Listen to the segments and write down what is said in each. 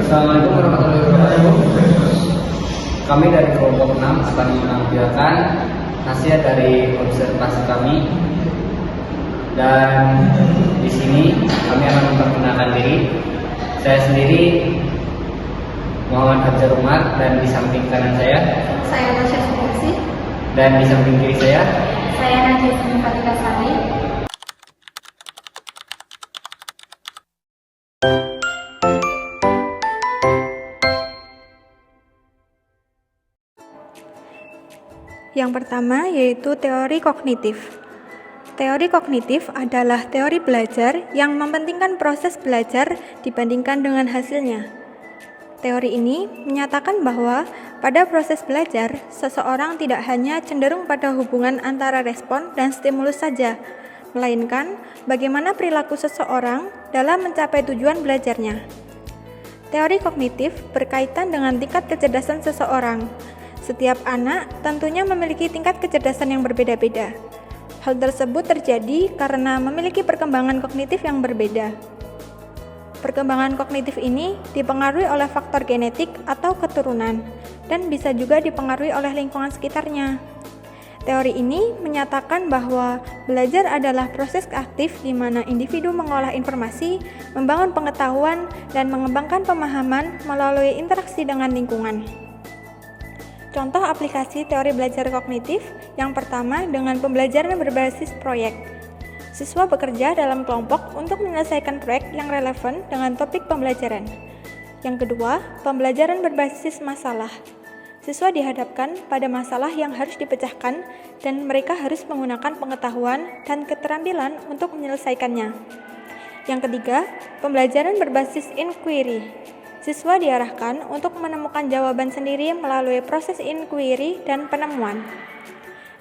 Assalamualaikum warahmatullahi wabarakatuh. Kami dari kelompok 6 akan menampilkan hasil dari observasi kami. Dan di sini kami akan memperkenalkan diri. Saya sendiri Muhammad Abzar Umar, dan di samping kanan saya Tasya Sudarsi, dan di samping kiri saya Najwa Fatika Sari. Yang pertama yaitu teori kognitif. Teori kognitif adalah teori belajar yang mementingkan proses belajar dibandingkan dengan hasilnya. Teori ini menyatakan bahwa pada proses belajar, seseorang tidak hanya cenderung pada hubungan antara respon dan stimulus saja, melainkan bagaimana perilaku seseorang dalam mencapai tujuan belajarnya. Teori kognitif berkaitan dengan tingkat kecerdasan seseorang. Setiap anak tentunya memiliki tingkat kecerdasan yang berbeda-beda. Hal tersebut terjadi karena memiliki perkembangan kognitif yang berbeda. Perkembangan kognitif ini dipengaruhi oleh faktor genetik atau keturunan, dan bisa juga dipengaruhi oleh lingkungan sekitarnya. Teori ini menyatakan bahwa belajar adalah proses aktif di mana individu mengolah informasi, membangun pengetahuan, dan mengembangkan pemahaman melalui interaksi dengan lingkungan. Contoh aplikasi teori belajar kognitif yang pertama dengan pembelajaran berbasis proyek. Siswa bekerja dalam kelompok untuk menyelesaikan proyek yang relevan dengan topik pembelajaran. Yang kedua, pembelajaran berbasis masalah. Siswa dihadapkan pada masalah yang harus dipecahkan dan mereka harus menggunakan pengetahuan dan keterampilan untuk menyelesaikannya. Yang ketiga, pembelajaran berbasis inquiry. Siswa diarahkan untuk menemukan jawaban sendiri melalui proses inquiry dan penemuan.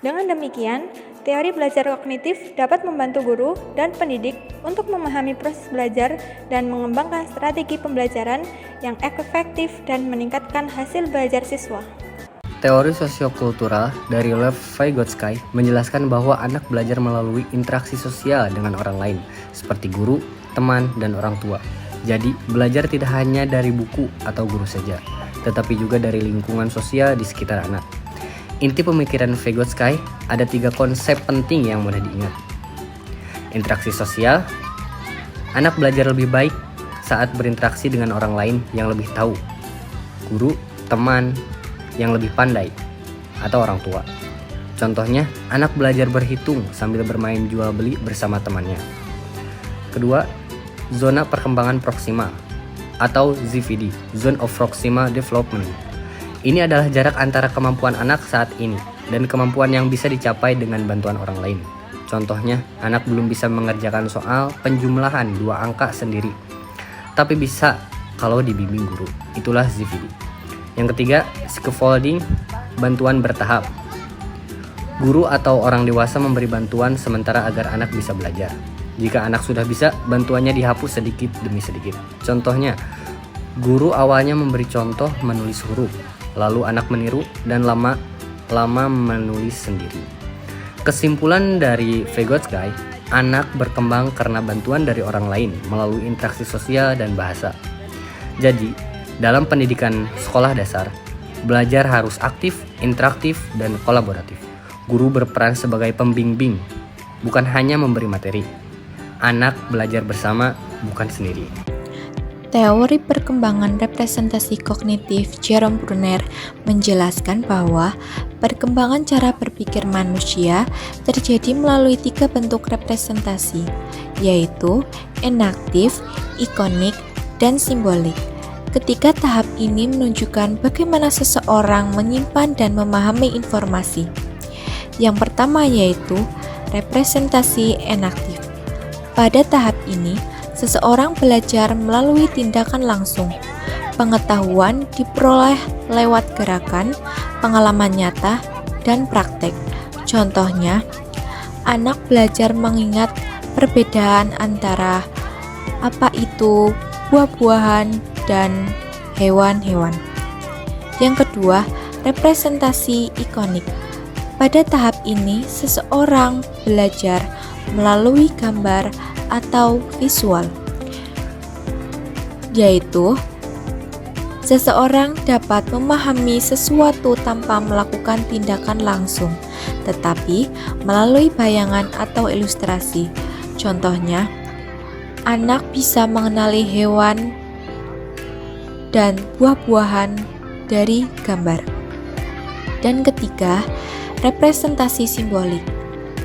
Dengan demikian, teori belajar kognitif dapat membantu guru dan pendidik untuk memahami proses belajar dan mengembangkan strategi pembelajaran yang efektif dan meningkatkan hasil belajar siswa. Teori sosiokultural dari Lev Vygotsky menjelaskan bahwa anak belajar melalui interaksi sosial dengan orang lain, seperti guru, teman, dan orang tua. Jadi, belajar tidak hanya dari buku atau guru saja, tetapi juga dari lingkungan sosial di sekitar anak. Inti pemikiran Vygotsky ada 3 konsep penting yang mudah diingat. Interaksi sosial, anak belajar lebih baik saat berinteraksi dengan orang lain yang lebih tahu. Guru, teman yang lebih pandai, atau orang tua. Contohnya, anak belajar berhitung sambil bermain jual beli bersama temannya. Kedua, zona perkembangan proksima atau ZVD, Zone of Proximal Development. Ini adalah jarak antara kemampuan anak saat ini dan kemampuan yang bisa dicapai dengan bantuan orang lain. Contohnya, anak belum bisa mengerjakan soal penjumlahan 2 angka sendiri, tapi bisa kalau dibimbing guru. Itulah ZVD. Yang ketiga, scaffolding, bantuan bertahap. Guru atau orang dewasa memberi bantuan sementara agar anak bisa belajar. Jika anak sudah bisa, bantuannya dihapus sedikit demi sedikit. Contohnya, guru awalnya memberi contoh menulis huruf, lalu anak meniru dan lama-lama menulis sendiri. Kesimpulan dari Vygotsky, anak berkembang karena bantuan dari orang lain melalui interaksi sosial dan bahasa. Jadi, dalam pendidikan sekolah dasar, belajar harus aktif, interaktif, dan kolaboratif. Guru berperan sebagai pembimbing, bukan hanya memberi materi. Anak belajar bersama, bukan sendiri. Teori perkembangan representasi kognitif Jerome Bruner menjelaskan bahwa perkembangan cara berpikir manusia terjadi melalui 3 bentuk representasi, yaitu enaktif, ikonik, dan simbolik. Ketiga tahap ini menunjukkan bagaimana seseorang menyimpan dan memahami informasi. Yang pertama yaitu representasi enaktif. Pada tahap ini, seseorang belajar melalui tindakan langsung. Pengetahuan diperoleh lewat gerakan, pengalaman nyata, dan praktek. Contohnya, anak belajar mengingat perbedaan antara apa itu buah-buahan dan hewan-hewan. Yang kedua, representasi ikonik. Pada tahap ini, seseorang belajar melalui gambar atau visual, yaitu Seseorang dapat memahami sesuatu tanpa melakukan tindakan langsung, tetapi melalui bayangan atau ilustrasi. Contohnya, anak bisa mengenali hewan dan buah-buahan dari gambar. Dan ketiga, representasi simbolik.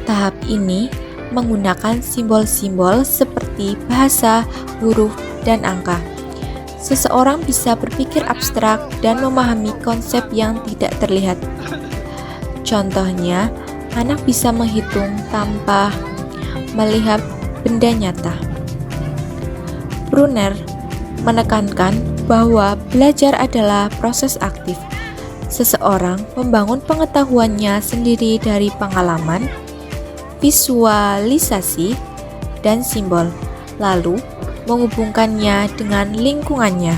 Tahap ini menggunakan simbol-simbol seperti bahasa, huruf, dan angka. Seseorang bisa berpikir abstrak dan memahami konsep yang tidak terlihat. Contohnya, anak bisa menghitung tanpa melihat benda nyata. Brunner menekankan bahwa belajar adalah proses aktif. Seseorang membangun pengetahuannya sendiri dari pengalaman, visualisasi, dan simbol, lalu menghubungkannya dengan lingkungannya.